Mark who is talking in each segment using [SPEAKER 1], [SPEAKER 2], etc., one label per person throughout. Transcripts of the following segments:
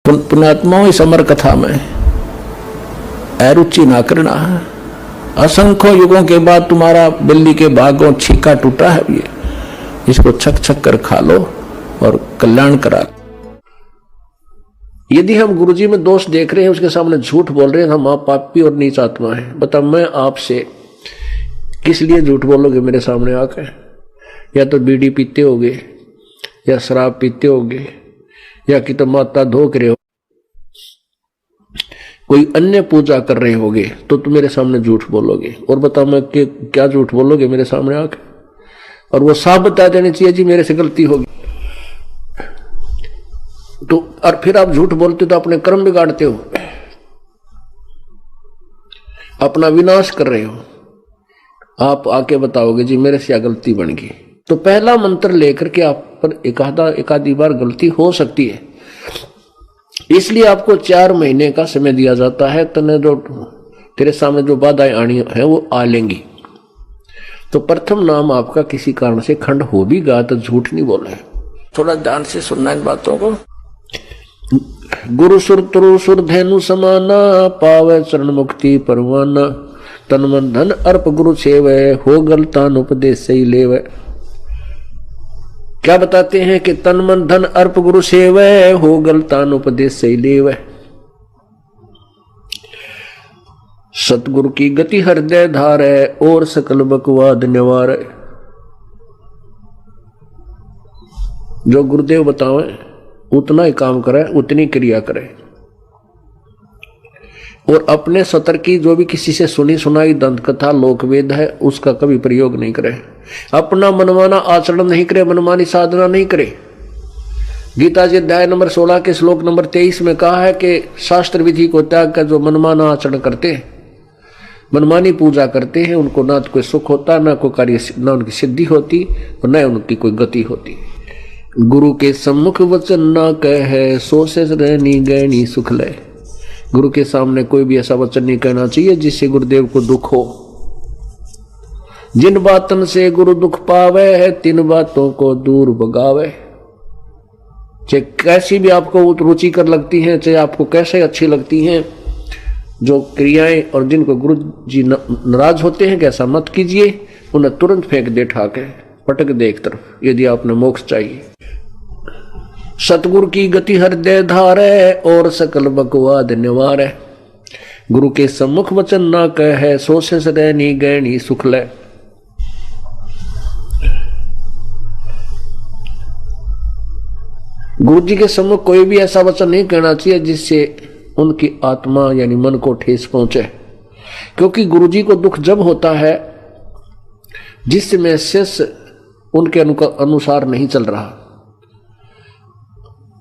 [SPEAKER 1] पुण्यात्माओं इस अमर कथा में अरुचि ना करना है। असंख्य युगों के बाद तुम्हारा बिल्ली के भागों छीका टूटा है, ये इसको छक छक कर खा लो और कल्याण करा। यदि हम गुरुजी में दोष देख रहे हैं, उसके सामने झूठ बोल रहे हैं, हम आप पापी और नीच आत्मा है। बता मैं आपसे किस लिए झूठ बोलोगे मेरे सामने आकर? या तो बीड़ी पीते होगे, या शराब पीते होगे, या कि तो माता धोक रहे हो, कोई अन्य पूजा कर रहे होगे, तो तुम मेरे सामने झूठ बोलोगे। और बताओ मैं क्या झूठ बोलोगे मेरे सामने आके? और वो साफ बता देनी चाहिए जी मेरे से गलती होगी। तो और फिर आप झूठ बोलते हो तो अपने कर्म बिगाड़ते हो, अपना विनाश कर रहे हो। आप आके बताओगे जी मेरे से गलती बन गई। तो पहला मंत्र लेकर के आप पर एकाधी बार गलती हो सकती है, इसलिए आपको 4 महीने का समय दिया जाता है। तने जो तेरे सामने जो बाधाएं आनी है वो आ लेंगी। तो प्रथम नाम आपका किसी कारण से खंड हो भी गया तो झूठ नहीं बोला है। थोड़ा ध्यान से सुनना इन बातों को। गुरु सुर तुरु सुर धेनु समाना, पावे चरण मुक्ति परवाना, तन मन धन अर्प गुरु सेवै, हो गलतान उपदेश सही लेवै। क्या बताते हैं कि तन मन धन अर्प गुरु सेवै, हो गलतान उपदेश सही लेवै। सतगुरु की गति हृदय धारै, और सकल बकवाद निवारै। जो गुरुदेव बतावे उतना ही काम करे, उतनी क्रिया करे। और अपने सतर की जो भी किसी से सुनी सुनाई दंत कथा लोकवेद है उसका कभी प्रयोग नहीं करे। अपना मनमाना आचरण नहीं करे, मनमानी साधना नहीं करे। गीता जी अध्याय नंबर 16 के श्लोक नंबर 23 में कहा है कि शास्त्र विधि को त्याग कर जो मनमाना आचरण करते हैं, मनमानी पूजा करते हैं, उनको ना तो कोई सुख होता, ना कोई कार्य, ना उनकी सिद्धि होती और न उनकी कोई गति होती। गुरु के सम्मुख वचन ना कहे, सो से रहनी गहनी सुख ले। गुरु के सामने कोई भी ऐसा वचन नहीं कहना चाहिए जिससे गुरुदेव को दुख हो। जिन बातन से गुरु दुख पावे, तिन बातों को दूर भगावे। चाहे कैसी भी आपको रुचिकर लगती हैं, चाहे आपको कैसे अच्छी लगती हैं जो क्रियाएं, और जिनको गुरु जी नाराज होते हैं कि ऐसा मत कीजिए, उन्हें तुरंत फेंक दे ठाके, पटक दे एक तरफ, यदि आपने मोक्ष चाहिए। सतगुरु की गति हृदय धारै, और सकल बकवाद निवारै। गुरु के सम्मुख वचन ना कहे, सो से रहनी गहनी सुख ले। गुरु जी के सम्मुख कोई भी ऐसा वचन नहीं कहना चाहिए जिससे उनकी आत्मा यानी मन को ठेस पहुंचे। क्योंकि गुरु जी को दुख जब होता है जिसमें शिष्य उनके अनुसार नहीं चल रहा।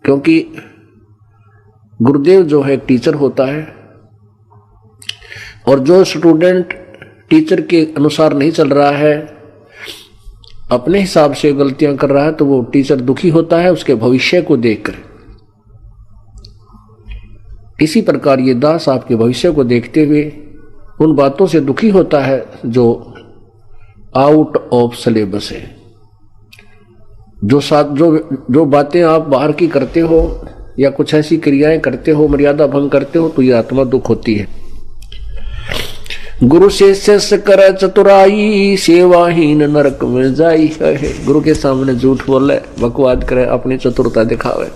[SPEAKER 1] क्योंकि गुरुदेव जो है टीचर होता है, और जो स्टूडेंट टीचर के अनुसार नहीं चल रहा है, अपने हिसाब से गलतियां कर रहा है, तो वो टीचर दुखी होता है उसके भविष्य को देखकर। इसी प्रकार ये दास आपके भविष्य को देखते हुए उन बातों से दुखी होता है जो आउट ऑफ सिलेबस है। जो बातें आप बाहर की करते हो या कुछ ऐसी क्रियाएं करते हो, मर्यादा भंग करते हो, तो ये आत्मा दुख होती है। गुरु से शिष्य करे चतुराई, सेवाहीन नरक में जाई। गुरु के सामने झूठ बोले, बकवाद करे, अपनी चतुरता दिखावे,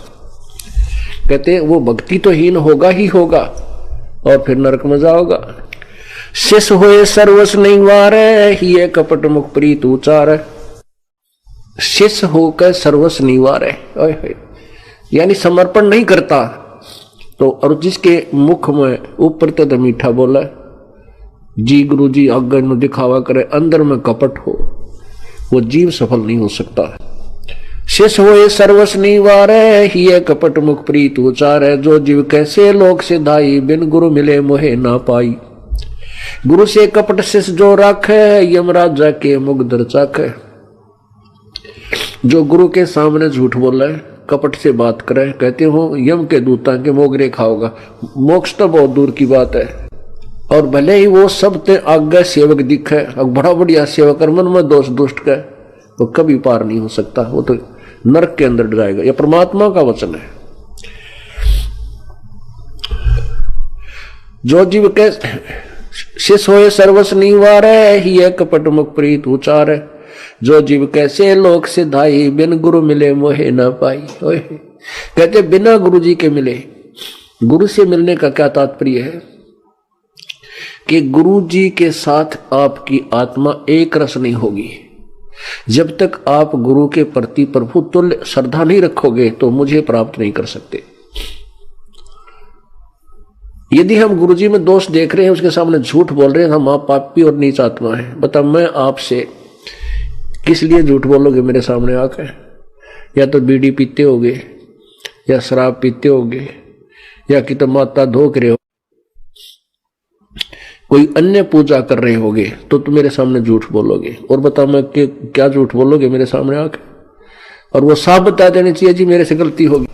[SPEAKER 1] कहते वो भक्ति तो हीन होगा ही होगा और फिर नरक में जाओगा। शिष्य होए सर्वस नहीं वारे, ही कपट मुख प्रीत उचार। शिष्य होकर सर्वस निवार है, यानी समर्पण नहीं करता तो, और जिसके मुख में ऊपर तक मीठा बोला जी गुरु जी आज्ञा नु दिखावा करे, अंदर में कपट हो, वो जीव सफल नहीं हो सकता। शिष्य होए सर्वस निवार, ही कपट मुख प्रीत उचार। जो जीव कैसे लोक से धाई, बिन गुरु मिले मोहे ना पाई। गुरु से कपट शिष्य जो राखे, यमराज जाके मुग दर चाखे। जो गुरु के सामने झूठ बोला है, कपट से बात करे, कहते हो यम के दूता के मोगरे खाओगा, मोक्ष तो बहुत दूर की बात है। और भले ही वो सब ते आज्ञा सेवक दिखे, बड़ा बढ़िया सेवक, मन में दोष दुष्ट का, वो कभी पार नहीं हो सकता, वो तो नरक के अंदर जाएगा। यह परमात्मा का वचन है। जो जीव के शिष होए सर्वस निवारे, ही कपट मुख प्रीत उचार। जो जीव कैसे लोक सिधाई, बिन गुरु मिले मोहे न पाई। कहते बिना गुरु जी के मिले। गुरु से मिलने का क्या तात्पर्य है कि गुरु जी के साथ आपकी आत्मा एक रस नहीं होगी। जब तक आप गुरु के प्रति प्रभु तुल्य श्रद्धा नहीं रखोगे तो मुझे प्राप्त नहीं कर सकते। यदि हम गुरु जी में दोष देख रहे हैं, उसके सामने झूठ बोल रहे हैं, हम आप पापी और नीच आत्मा है। बता मैं आपसे किस लिए झूठ बोलोगे मेरे सामने आकर? या तो बीड़ी पीते होगे, या शराब पीते होगे, या कि तो माता धोक रहे हो, कोई अन्य पूजा कर रहे होगे, तो तुम मेरे सामने झूठ बोलोगे। और बता मैं क्या झूठ बोलोगे मेरे सामने आकर? और वो साफ बता देनी चाहिए जी मेरे से गलती होगी।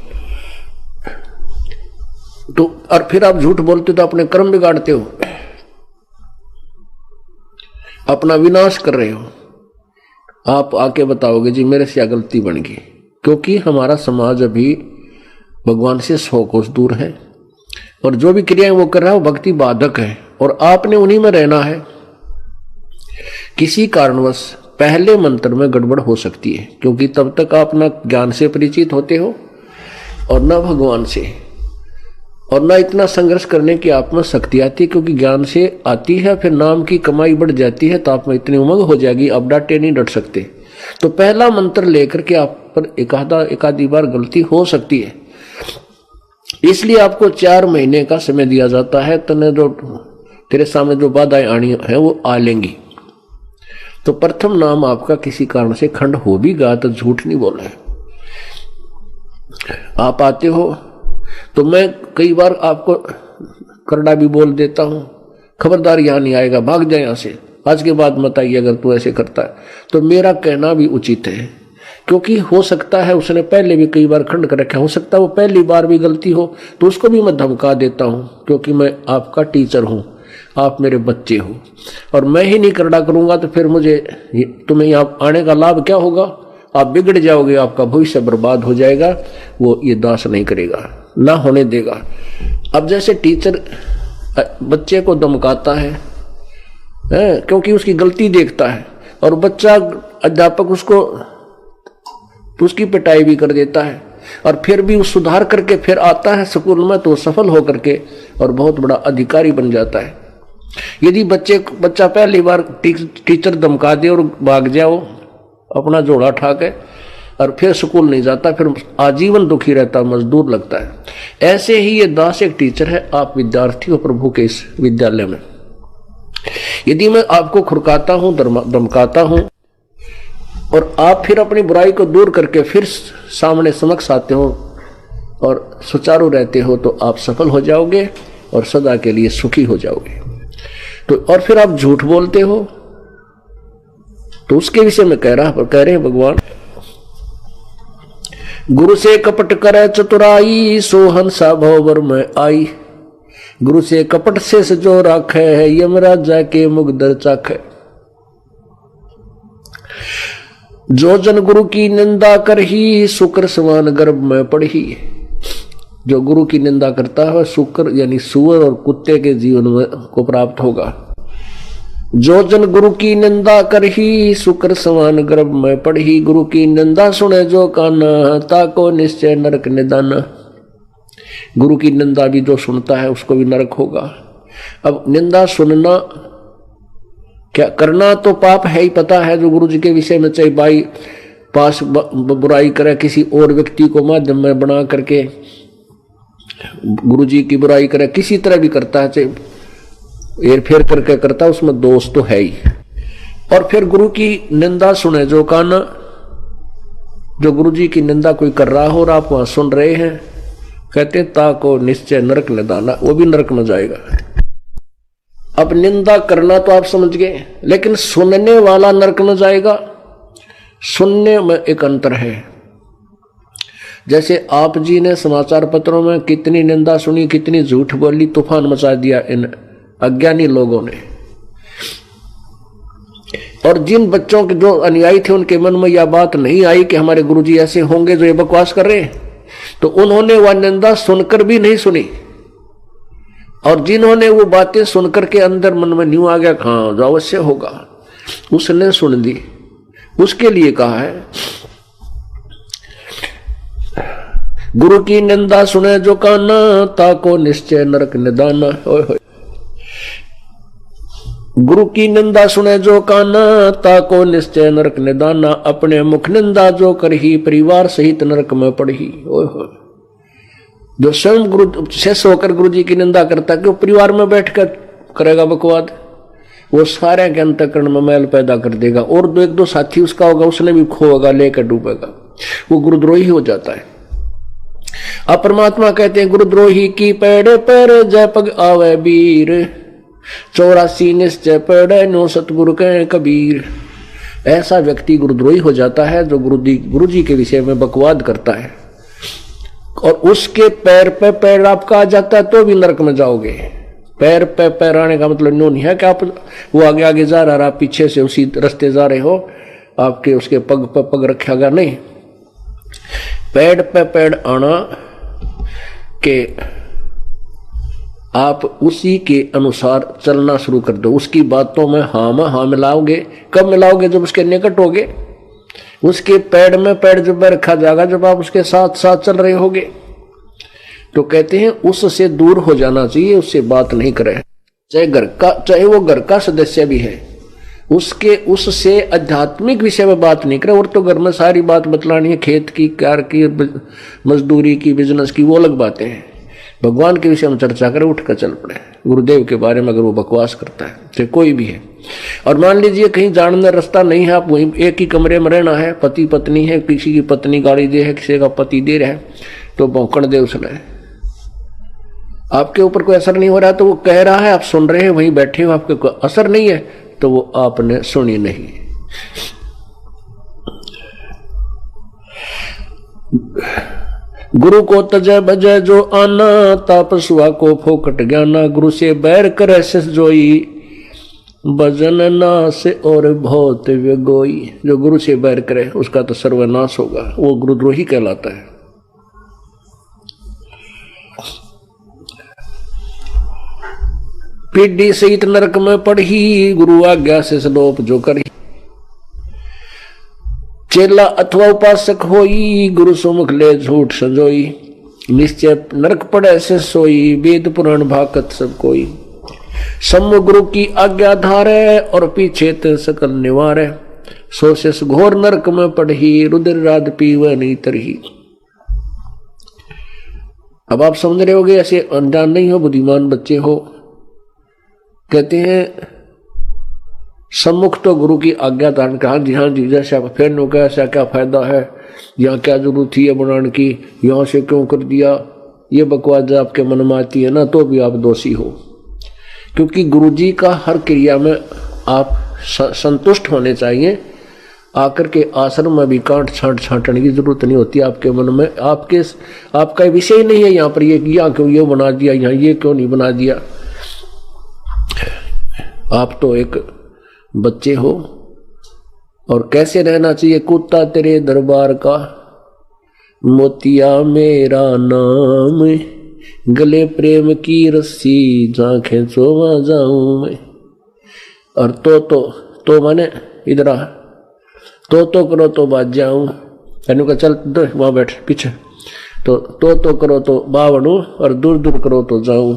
[SPEAKER 1] तो और फिर आप झूठ बोलते तो अपने कर्म बिगाड़ते हो, अपना विनाश कर रहे हो। आप आके बताओगे जी मेरे से क्या गलती बन गई, क्योंकि हमारा समाज अभी भगवान से 100 कोस दूर है और जो भी क्रियाएं वो कर रहा है वो भक्ति बाधक है और आपने उन्हीं में रहना है। किसी कारणवश पहले मंत्र में गड़बड़ हो सकती है, क्योंकि तब तक आप ना ज्ञान से परिचित होते हो और ना भगवान से, और ना इतना संघर्ष करने की आप में शक्ति आती है, क्योंकि ज्ञान से आती है फिर नाम की कमाई बढ़ जाती है तो आप में इतनी उमंग हो जाएगी अब डांटे नहीं डट सकते। तो पहला मंत्र लेकर के आप पर एकाधी बार गलती हो सकती है, इसलिए आपको 4 महीने का समय दिया जाता है। तने जो तेरे सामने जो बाधाएं आनी है वो आ लेंगी। तो प्रथम नाम आपका किसी कारण से खंड हो भी गया तो झूठ नहीं बोल रहे। आप आते हो तो मैं कई बार आपको करड़ा भी बोल देता हूं, खबरदार यहां नहीं आएगा, भाग जाए यहां से, आज के बाद मत आइए अगर तू ऐसे करता है। तो मेरा कहना भी उचित है, क्योंकि हो सकता है उसने पहले भी कई बार खंड कर रखा, हो सकता है वो पहली बार भी गलती हो, तो उसको भी मैं धमका देता हूं, क्योंकि मैं आपका टीचर हूं, आप मेरे बच्चे हो और मैं ही नहीं करड़ा करूंगा तो फिर मुझे तुम्हें यहाँ आने का लाभ क्या होगा? आप बिगड़ जाओगे, आपका भविष्य बर्बाद हो जाएगा। वो ये दास नहीं करेगा, ना होने देगा। अब जैसे टीचर बच्चे को धमकाता है क्योंकि उसकी गलती देखता है और बच्चा अध्यापक उसकी पिटाई भी कर देता है और फिर भी वो सुधार करके फिर आता है स्कूल में तो सफल होकर के और बहुत बड़ा अधिकारी बन जाता है। यदि बच्चा पहली बार टीचर धमका दे और भाग जाओ अपना जोड़ा उठा के और फिर स्कूल नहीं जाता, फिर आजीवन दुखी रहता, मजदूर लगता है। ऐसे ही ये दास एक टीचर है, आप विद्यार्थी हो प्रभु के इस विद्यालय में। यदि मैं आपको खुरकाता हूं, धमकाता हूं और आप फिर अपनी बुराई को दूर करके फिर सामने समक्ष आते हो और सुचारू रहते हो तो आप सफल हो जाओगे और सदा के लिए सुखी हो जाओगे। तो और फिर आप झूठ बोलते हो तो उसके विषय में कह रहे हैं भगवान, गुरु से कपट करे चतुराई, सो हंसा भवर में आई। गुरु से कपट से जो राखे है, यमराजा के मुगदर चाखे। जो जन गुरु की निंदा कर ही, शुक्र समान गर्भ में पढ़ी। जो गुरु की निंदा करता है शुक्र यानी सुअर और कुत्ते के जीवन में को प्राप्त होगा। जो जन गुरु की निंदा कर ही, शुक्र समान गर्भ में पढ़ी। गुरु की निंदा सुने जो काना, ताको निश्चय नरक निदान। गुरु की निंदा भी जो सुनता है उसको भी नरक होगा। अब निंदा सुनना क्या करना तो पाप है ही, पता है। जो गुरु जी के विषय में चाहे भाई पास बुराई करे, किसी और व्यक्ति को माध्यम में बना करके गुरु जी की बुराई करे, किसी तरह भी करता है, चाहे हेर फेर करके करता है, उसमें दोष तो है ही। और फिर गुरु की निंदा सुने जो काना, जो गुरु जी की निंदा कोई कर रहा हो और आप वहां सुन रहे हैं, कहते ताको निश्चय नरक निदाना, वो भी नरक में जाएगा। अब निंदा करना तो आप समझ गए, लेकिन सुनने वाला नरक में जाएगा। सुनने में एक अंतर है। जैसे आप जी ने समाचार पत्रों में कितनी निंदा सुनी, कितनी झूठ बोली, तूफान मचा दिया इन अज्ञानी लोगों ने। और जिन बच्चों के जो अनुयायी थे उनके मन में यह बात नहीं आई कि हमारे गुरुजी ऐसे होंगे जो ये बकवास कर रहे हैं, तो उन्होंने वह निंदा सुनकर भी नहीं सुनी। और जिन्होंने वो बातें सुनकर के अंदर मन में न्यू आ गया, हाँ जो अवश्य होगा, उसने सुन दी, उसके लिए कहा है गुरु की निंदा सुने जो काना, ताको निश्चय नरक निदाना। गुरु की निंदा सुने जो काना, ताको निश्चय नरक निदाना। अपने मुख निंदा जो करही, परिवार सहित नरक में पड़ही। जो स्वयं गुरु शेष होकर गुरु जी की निंदा करता है कि वो परिवार में बैठकर करेगा बकवाद, वो सारे के अंतःकरण में मैल पैदा कर देगा, और दो एक दो साथी उसका होगा, उसने भी खोएगा, लेकर डूबेगा, वो गुरुद्रोही हो जाता है। अब परमात्मा कहते हैं गुरुद्रोही की पैड़े पर जय पग आवे वीर, 84 निश्चय पैड़े नो सतगुरु के कबीर। ऐसा व्यक्ति गुरुद्रोही हो जाता है जो गुरु जी के विषय में बकवाद करता है, और उसके पैर पे पैर आपका आ जाता है तो भी नरक में जाओगे। पैर पे पैर आने का मतलब नो नहीं है कि आप वो आगे आगे जा रहा है, आप पीछे से उसी रास्ते जा रहे हो, आपके उसके पग पे पग रखेगा नहीं। पैर पे पैर आना के आप उसी के अनुसार चलना शुरू कर दो, उसकी बातों में हाँ मिलाओगे। कब मिलाओगे? जब उसके निकट होगे, उसके पैर में पैर जब रखा जाएगा, जब आप उसके साथ साथ चल रहे होगे। तो कहते हैं उससे दूर हो जाना चाहिए, उससे बात नहीं करे, चाहे वो घर का सदस्य भी है, उससे आध्यात्मिक विषय में बात नहीं करे। और तो घर में सारी बात बतलानी है, खेत की, कार की, मजदूरी की, बिजनेस की, वो अलग बातें हैं। भगवान के विषय में चर्चा करे, उठ कर चल पड़े। गुरुदेव के बारे में अगर वो बकवास करता है, चाहे कोई भी है, और मान लीजिए कहीं जाने रास्ता नहीं है, आप वहीं एक ही कमरे में रहना है, पति पत्नी है, किसी की पत्नी गाली दे है, किसी का पति दे रहा है, तो भौंकण दे उसने, आपके ऊपर कोई असर नहीं हो रहा, तो वो कह रहा है, आप सुन रहे हैं, वहीं बैठे हो, आपके कोई असर नहीं है, तो वो आपने सुनी नहीं। गुरु को तजय बजय जो आना, तापसुआ को फोकट ज्ञाना। गुरु से बैर करे शिष जोई, भजन नाश और बहुत व्यगोई। जो गुरु से बैर करे उसका तो सर्वनाश होगा, वो गुरुद्रोही कहलाता है। पीढ़ी सहित नरक में पढ़ी, गुरु आज्ञा से सलोप जो करी। चेला अथवा उपासक होई, गुरु सुमुख ले झूठ संजोई। निश्चय नरक पड़े से सोई, वेद पुराण भाकत सब कोई। सम्मुख गुरु की आज्ञा धारे, और पीछे ते सकल निवारे। सो शेष घोर नरक में पढ़ी, रुद्र राध पीवे नहीं तरही। अब आप समझ रहे होगे, ऐसे अनजान नहीं हो, बुद्धिमान बच्चे हो। कहते हैं सम्मुख तो गुरु की आज्ञा धारण, कहा जी हाँ जी, जैसे आप फिर नो ऐसा क्या फायदा है, यहाँ क्या जरूरत थी बनाने की, यहाँ से क्यों कर दिया, ये बकवास आपके मन में आती है ना, तो भी आप दोषी हो। क्योंकि गुरु जी का हर क्रिया में आप संतुष्ट होने चाहिए। आकर के आश्रम में भी कांट छांट छांटने की जरूरत नहीं होती आपके मन में। आपका विषय नहीं है यहाँ पर, ये यहाँ क्यों ये बना दिया, यहाँ ये क्यों नहीं बना दिया। आप तो एक बच्चे हो, और कैसे रहना चाहिए। कुत्ता तेरे दरबार का, मोतिया मेरा नाम, गले प्रेम की रस्सी, जहाँ खेचो वहाँ जाऊं मैं। और तो माने इधर आ, तो करो तो बाज जाऊं। कहने का चल दो वहाँ बैठ पीछे, तो करो तो बावड़ू, और दूर दूर करो तो जाऊं।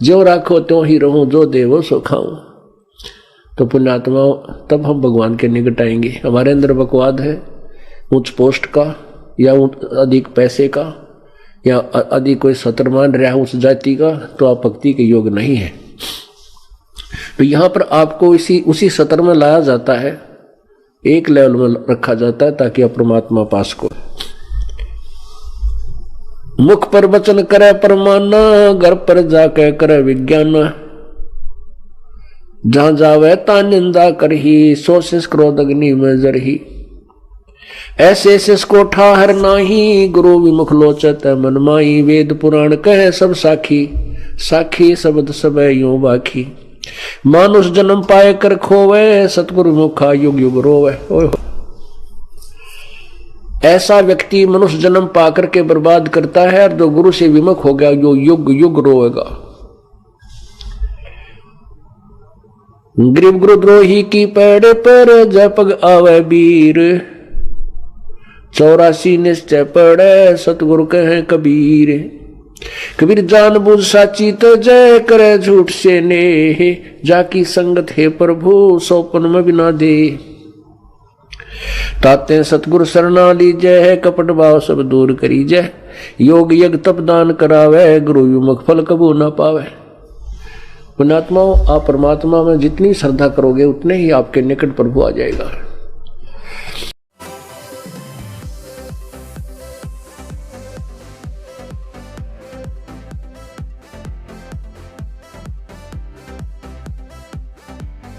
[SPEAKER 1] जो राखो त्यों ही रहूं, जो देवो सो खाऊं। तो पुण्यात्माओं, तब हम भगवान के निकट आएंगे। हमारे अंदर बकवाद है उच्च पोस्ट का, या अधिक पैसे का, या अधिक कोई सत्र मान रहा है उस जाति का, तो आप भक्ति के योग नहीं है। तो यहाँ पर आपको उसी सत्र में लाया जाता है, एक लेवल में रखा जाता है, ताकि आप परमात्मा पास को। मुख पर वचन करे परमाना, घर पर जाके करे विज्ञान। जहां जावे ता निंदा करही, सो शिष क्रोध अग्नि में जरही। ऐसे शिष को ठाहर नाही, गुरु विमुख लोचत मन माई। वेद पुराण कहे सब साखी, साखी शब्द सब यूं बाखी। मानुष जन्म पाए कर खोवे, सतगुरु मुखा युग युग रोवे। ऐसा व्यक्ति मनुष्य जन्म पाकर के बर्बाद करता है, और जो गुरु से विमुख हो गया यो युग युग रोएगा। गरीब गुरुद्रोही की पैड़ पर जपग आवे वीर, 84 निश्चय पड़े सतगुरु कहे कबीर। कबीर जान बुझ साची तो जय करे झूठ से नेह, जाकी संगत है प्रभु सौपन में बिना दे। ताते सतगुरु सरना लीजय है, कपट भाव सब दूर करी जय। योग यज्ञ तप दान करावे, गुरु विमुख फल कबू न पावे। पुण्यात्माओं, आप परमात्मा में जितनी श्रद्धा करोगे उतने ही आपके निकट प्रभु आ जाएगा।